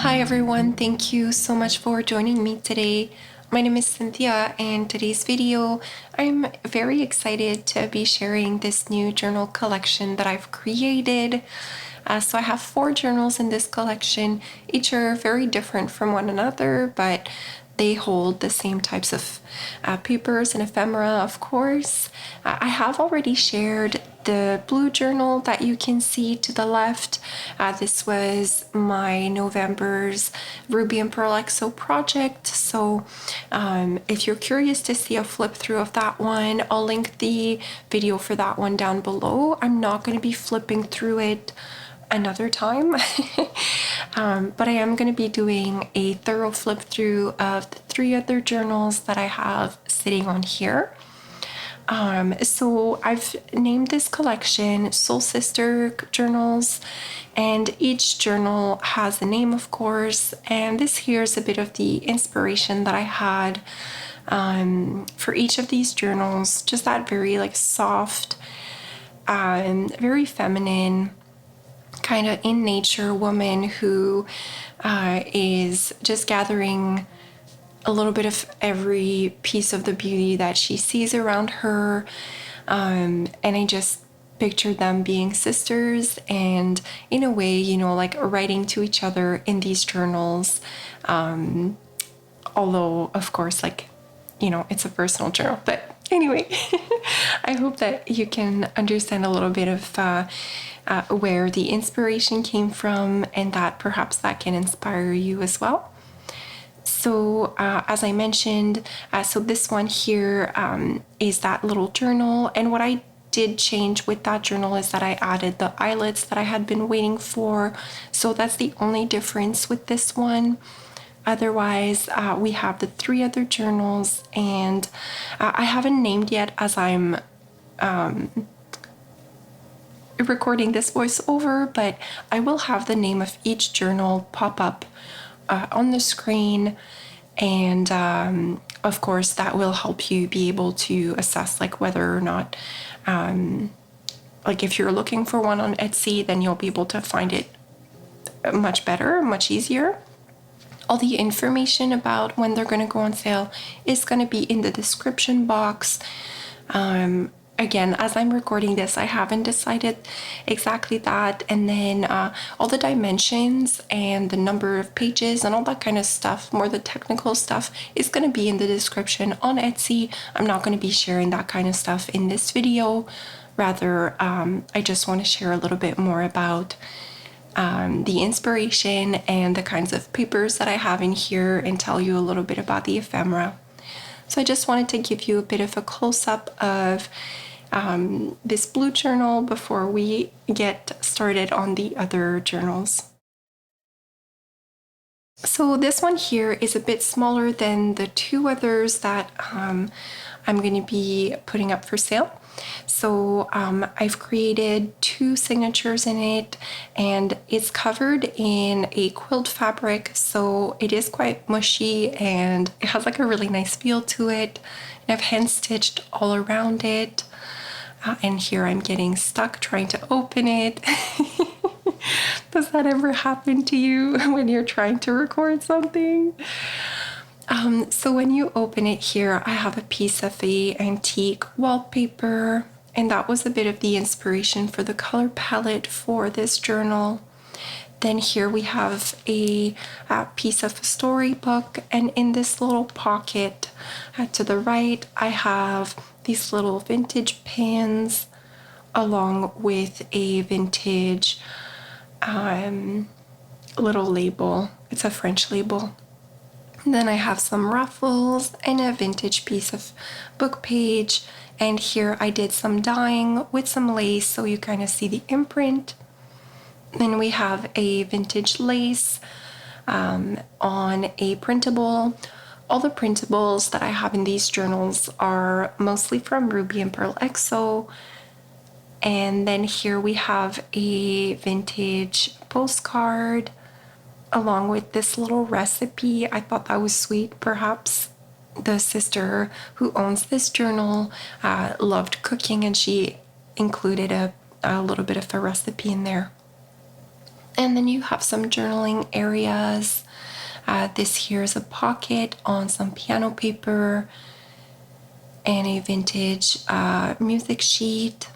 Hi everyone, thank you so much for joining me today. My name is Cynthia, and today's video I'm very excited to be sharing this new journal collection that I've created. So I have 4 journals in this collection. Each are very different from one another, but they hold the same types of papers and ephemera, of course. I have already shared the blue journal that you can see to the left. This was my November's Ruby and Pearl XO project. So if you're curious to see a flip through of that one, I'll link the video for that one down below. I'm not going to be flipping through it another time, but I am going to be doing a thorough flip through of the 3 other journals that I have sitting on here. So I've named this collection Soul Sister Journals, and each journal has a name, of course, and this here is a bit of the inspiration that I had for each of these journals. Just that very soft, very feminine, kind of in nature woman who is just gathering a little bit of every piece of the beauty that she sees around her. And I just pictured them being sisters and in a way, writing to each other in these journals. Although, of course, it's a personal journal. But anyway, I hope that you can understand a little bit of where the inspiration came from, and that perhaps that can inspire you as well. So as I mentioned, so this one here is that little journal, and what I did change with that journal is that I added the eyelets that I had been waiting for. So that's the only difference with this one. Otherwise, we have the 3 other journals, and I haven't named yet as I'm recording this voiceover, but I will have the name of each journal pop up on the screen, and of course that will help you be able to assess whether or not if you're looking for one on Etsy, then you'll be able to find it much better, much easier. All the information about when they're going to go on sale is going to be in the description box. Again, as I'm recording this, I haven't decided exactly that. And then all the dimensions and the number of pages and all that kind of stuff, more the technical stuff, is going to be in the description on Etsy. I'm not going to be sharing that kind of stuff in this video. Rather, I just want to share a little bit more about the inspiration and the kinds of papers that I have in here, and tell you a little bit about the ephemera. So I just wanted to give you a bit of a close-up of this blue journal before we get started on the other journals. So this one here is a bit smaller than the 2 others that I'm going to be putting up for sale. So I've created 2 signatures in it, and it's covered in a quilt fabric, so it is quite mushy and it has a really nice feel to it. And I've hand stitched all around it, and here I'm getting stuck trying to open it. Does that ever happen to you when you're trying to record something? So when you open it here, I have a piece of the antique wallpaper, and that was a bit of the inspiration for the color palette for this journal. Then here we have a piece of a storybook, and in this little pocket to the right, I have these little vintage pins along with a vintage little label. It's a French label. And then I have some ruffles and a vintage piece of book page. And here I did some dyeing with some lace, so you kind of see the imprint. Then we have a vintage lace on a printable. All the printables that I have in these journals are mostly from Ruby and Pearl XO. And then here we have a vintage postcard along with this little recipe. I thought that was sweet. Perhaps the sister who owns this journal loved cooking, and she included a little bit of a recipe in there. And then you have some journaling areas. This here is a pocket on some piano paper and a vintage music sheet.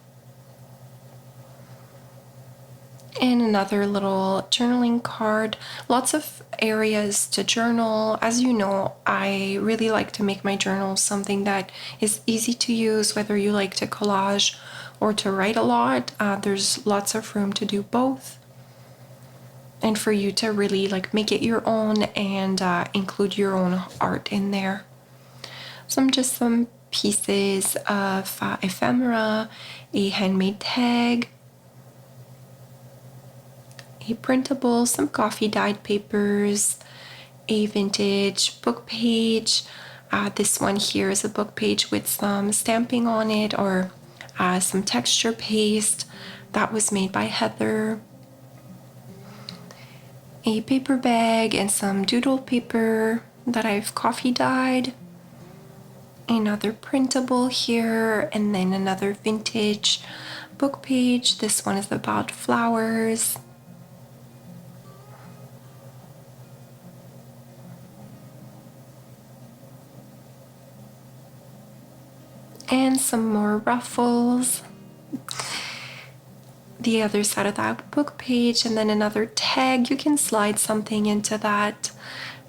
And another little journaling card. Lots of areas to journal. As you know, I really like to make my journals something that is easy to use, whether you like to collage or to write a lot. There's lots of room to do both, and for you to really like make it your own and include your own art in there. Some pieces of ephemera, a handmade tag, a printable, some coffee dyed papers, a vintage book page. This one here is a book page with some stamping on it, or some texture paste that was made by Heather. A paper bag and some doodle paper that I've coffee dyed. Another printable here, and then another vintage book page. This one is about flowers. And some more ruffles. The other side of that book page, and then another tag. You can slide something into that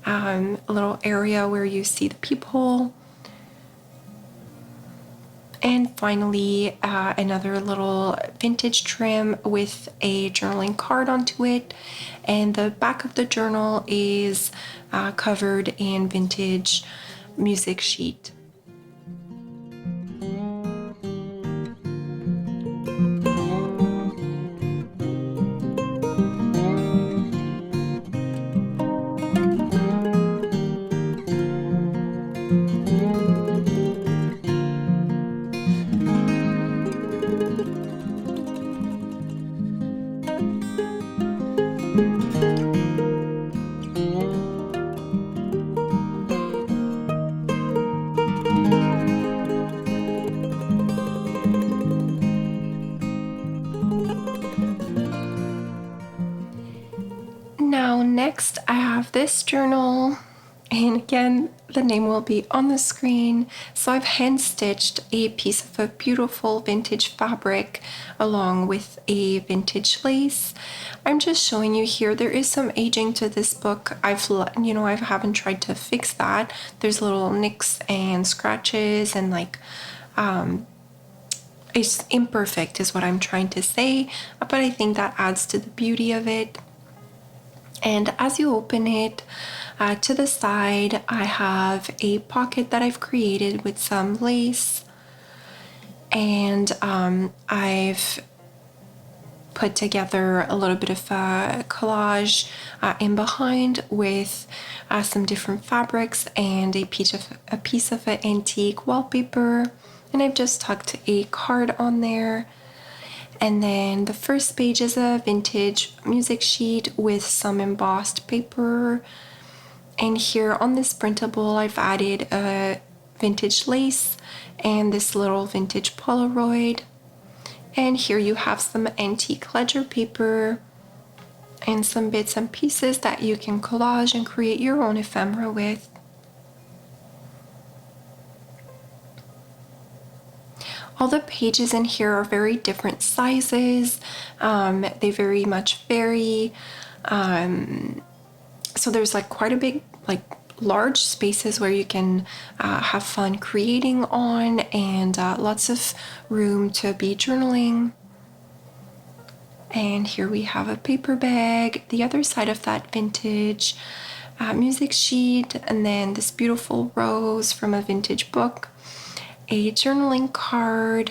little area where you see the peephole. And finally, another little vintage trim with a journaling card onto it. And the back of the journal is covered in vintage music sheet. Now next I have this journal, and again the name will be on the screen. So I've hand stitched a piece of a beautiful vintage fabric along with a vintage lace. I'm just showing you here, there is some aging to this book. I haven't tried to fix that. There's little nicks and scratches and like it's imperfect is what I'm trying to say, but I think that adds to the beauty of it. And as you open it, to the side, I have a pocket that I've created with some lace. And I've put together a little bit of a collage in behind with some different fabrics and a piece of an antique wallpaper. And I've just tucked a card on there. And then the first page is a vintage music sheet with some embossed paper. And here on this printable, I've added a vintage lace and this little vintage Polaroid. And here you have some antique ledger paper and some bits and pieces that you can collage and create your own ephemera with. All the pages in here are very different sizes. They very much vary. So there's like quite a big, like large spaces where you can have fun creating on, and lots of room to be journaling. And here we have a paper bag, the other side of that vintage music sheet, and then this beautiful rose from a vintage book. A journaling card,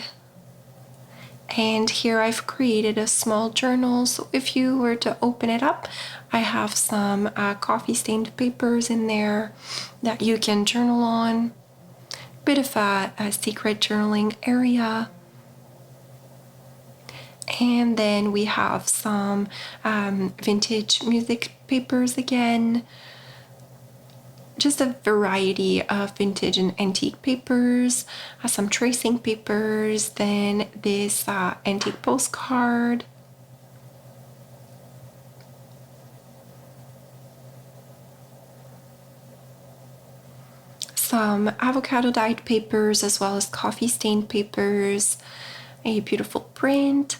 and here I've created a small journal, so if you were to open it up, I have some coffee stained papers in there that you can journal on. Bit of a secret journaling area. And then we have some vintage music papers again. Just a variety of vintage and antique papers, some tracing papers, then this antique postcard, some avocado dyed papers as well as coffee stained papers, a beautiful print,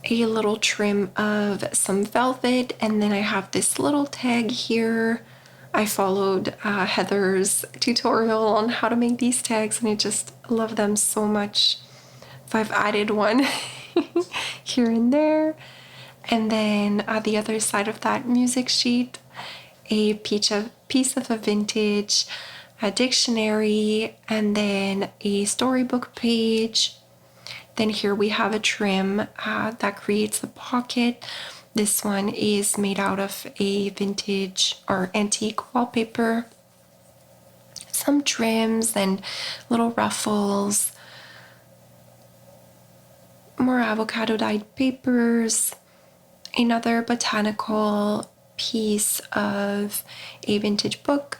a little trim of some velvet, and then I have this little tag here. I followed Heather's tutorial on how to make these tags and I just love them so much. So I've added one here and there. And then the other side of that music sheet, a piece of a vintage dictionary, and then a storybook page. Then here we have a trim that creates a pocket. This one is made out of a vintage or antique wallpaper. Some trims and little ruffles. More avocado dyed papers. Another botanical piece of a vintage book.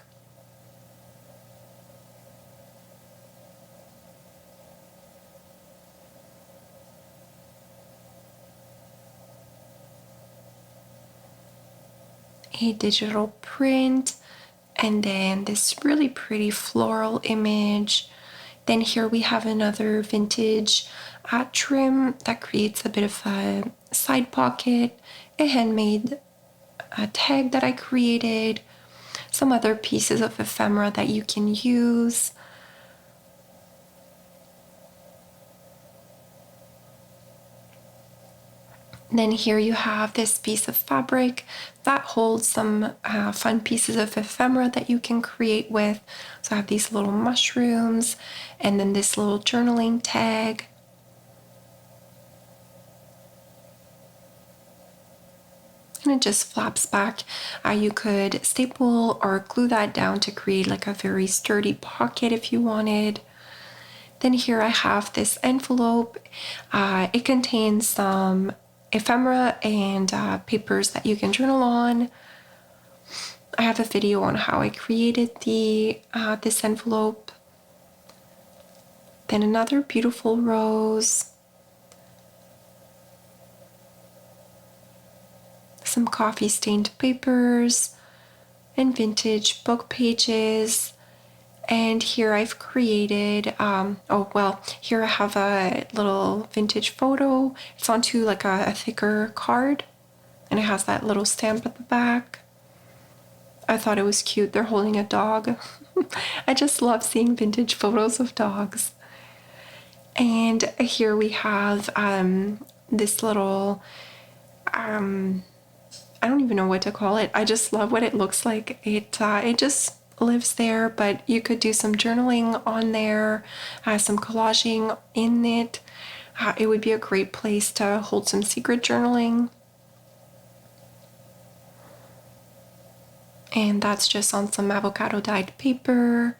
A digital print, and then this really pretty floral image. Then here we have another vintage trim that creates a bit of a side pocket, a handmade tag that I created, some other pieces of ephemera that you can use. Then here you have this piece of fabric that holds some fun pieces of ephemera that you can create with. So I have these little mushrooms and then this little journaling tag. And it just flaps back. You could staple or glue that down to create like a very sturdy pocket if you wanted. Then here I have this envelope. It contains some ephemera and papers that you can journal on. I have a video on how I created this envelope. Then another beautiful rose. Some coffee stained papers and vintage book pages. And here I've created, here I have a little vintage photo. It's onto like a thicker card and it has that little stamp at the back. I thought it was cute. They're holding a dog. I just love seeing vintage photos of dogs. And here we have this little, I don't even know what to call it. I just love what it looks like. It just lives there, but you could do some journaling on there, some collaging in it. It would be a great place to hold some secret journaling. And that's just on some avocado dyed paper,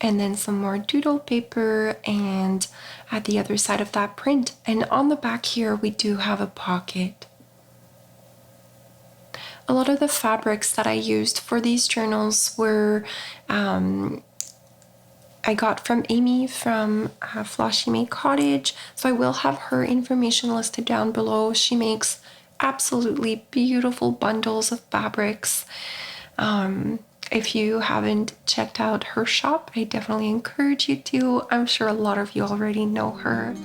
and then some more doodle paper, and at the other side of that print. And on the back here we do have a pocket. A lot of the fabrics that I used for these journals were I got from Amy from Floshy Mae Cottage, so I will have her information listed down below. She makes absolutely beautiful bundles of fabrics. If you haven't checked out her shop, I definitely encourage you to. I'm sure a lot of you already know her.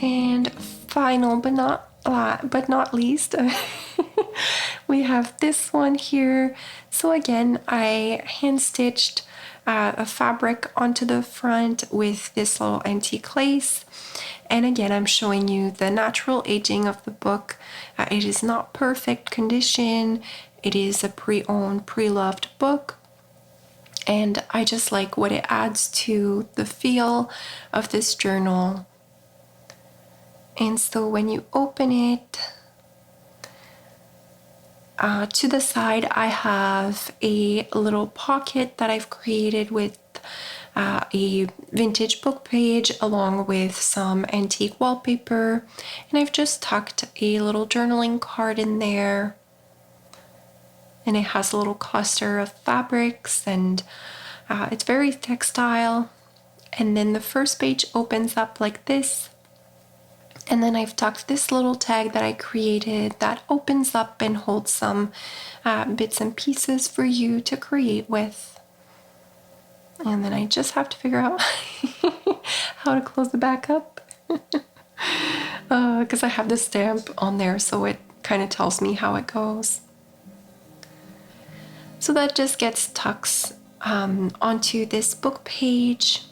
And final but not least, we have this one here. So again, I hand stitched a fabric onto the front with this little antique lace. And again, I'm showing you the natural aging of the book. It is not perfect condition. It is a pre-owned, pre-loved book. And I just like what it adds to the feel of this journal. And so when you open it, to the side, I have a little pocket that I've created with a vintage book page along with some antique wallpaper, and I've just tucked a little journaling card in there, and it has a little cluster of fabrics, and it's very textile. And then the first page opens up like this, and then I've tucked this little tag that I created that opens up and holds some bits and pieces for you to create with. And then I just have to figure out how to close the back up because I have the stamp on there, so it kind of tells me how it goes. So that just gets tucked onto this book page,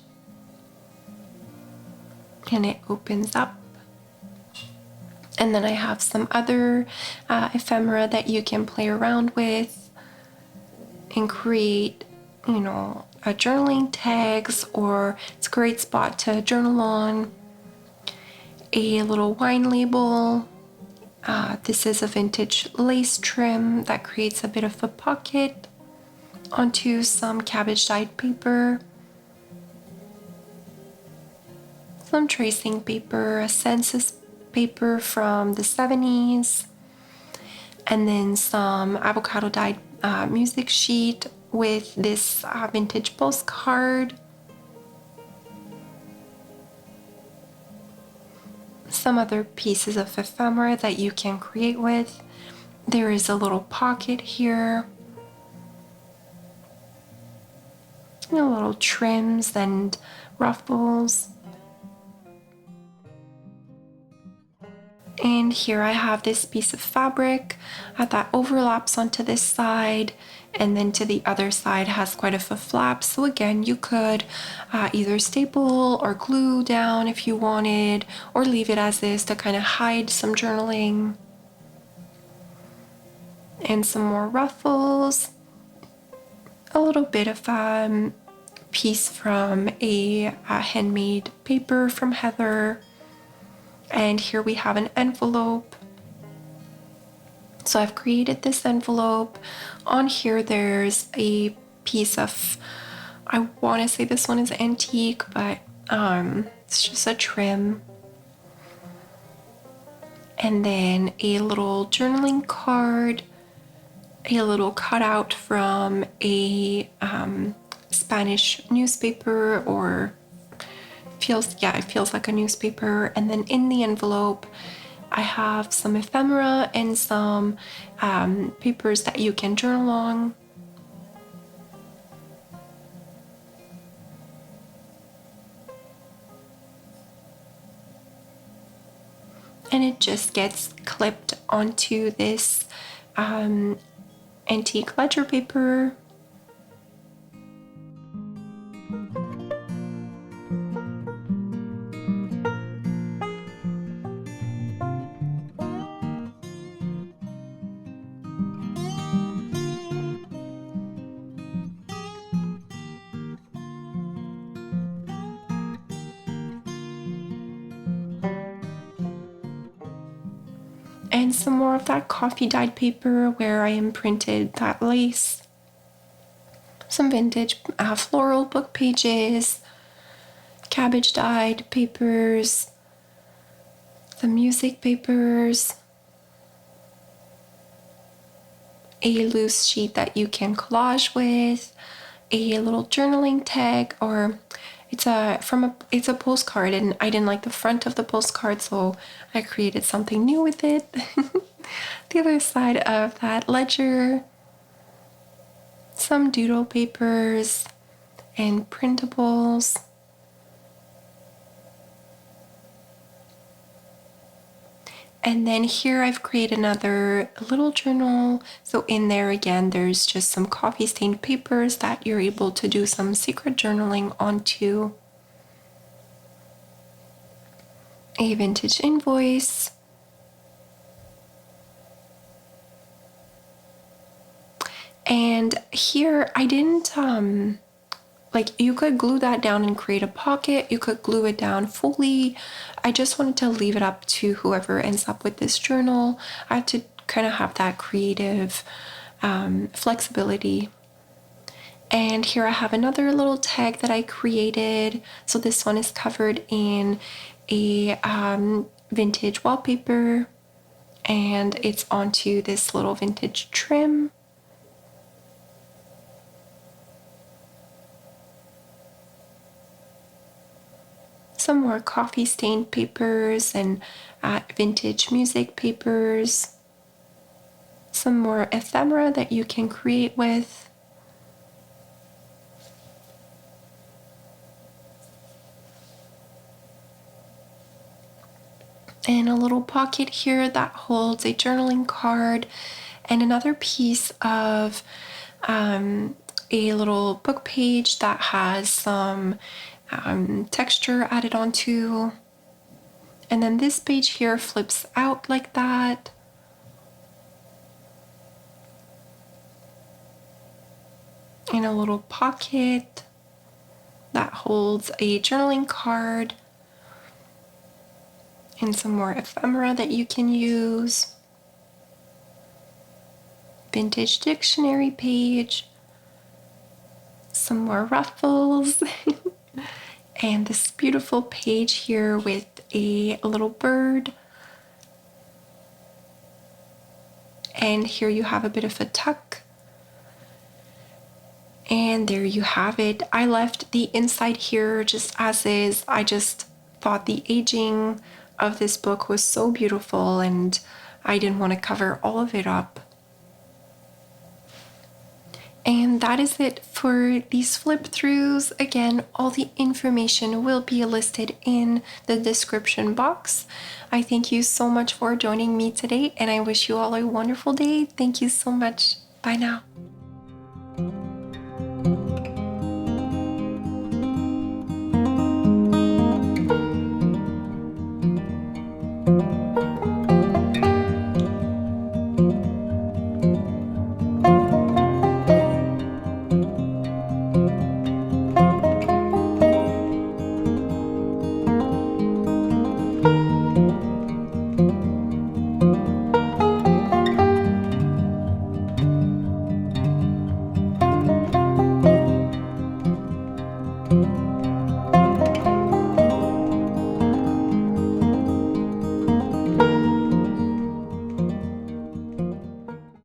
and it opens up. And then I have some other ephemera that you can play around with and create, journaling tags, or it's a great spot to journal on. A little wine label. This is a vintage lace trim that creates a bit of a pocket onto some cabbage dyed paper. Some tracing paper, a census paper from the 70s, and then some avocado dyed music sheet with this vintage postcard. Some other pieces of ephemera that you can create with. There is a little pocket here. Little trims and ruffles. And here I have this piece of fabric that overlaps onto this side, and then to the other side has quite a flap. So again, you could either staple or glue down if you wanted, or leave it as this to kind of hide some journaling. And some more ruffles. A little bit of piece from a handmade paper from Heather. And here we have an envelope. So I've created this envelope. On here there's a piece of, I want to say this one is antique, but it's just a trim. And then a little journaling card, a little cutout from a Spanish newspaper, or it feels like a newspaper. And then in the envelope I have some ephemera and some papers that you can journal on. And it just gets clipped onto this antique ledger paper. And some more of that coffee dyed paper where I imprinted that lace. Some vintage floral book pages, cabbage dyed papers, some music papers, a loose sheet that you can collage with, a little journaling tag, or it's a postcard, and I didn't like the front of the postcard, so I created something new with it. The other side of that ledger, some doodle papers and printables. And then here I've created another little journal. So in there again, there's just some coffee stained papers that you're able to do some secret journaling onto. A vintage invoice. And here I didn't, you could glue that down and create a pocket. You could glue it down fully. I just wanted to leave it up to whoever ends up with this journal. I had to kind of have that creative flexibility. And here I have another little tag that I created. So this one is covered in a vintage wallpaper, and it's onto this little vintage trim. Some more coffee stained papers and vintage music papers. Some more ephemera that you can create with. And a little pocket here that holds a journaling card, and another piece of a little book page that has some texture added onto. And then this page here flips out like that. And a little pocket that holds a journaling card and some more ephemera that you can use. Vintage dictionary page, some more ruffles, and this beautiful page here with a little bird. And here you have a bit of a tuck. And there you have it. I left the inside here just as is. I just thought the aging of this book was so beautiful, and I didn't want to cover all of it up. And that is it for these flip throughs. Again, all the information will be listed in the description box. I thank you so much for joining me today, and I wish you all a wonderful day. Thank you so much. Bye now.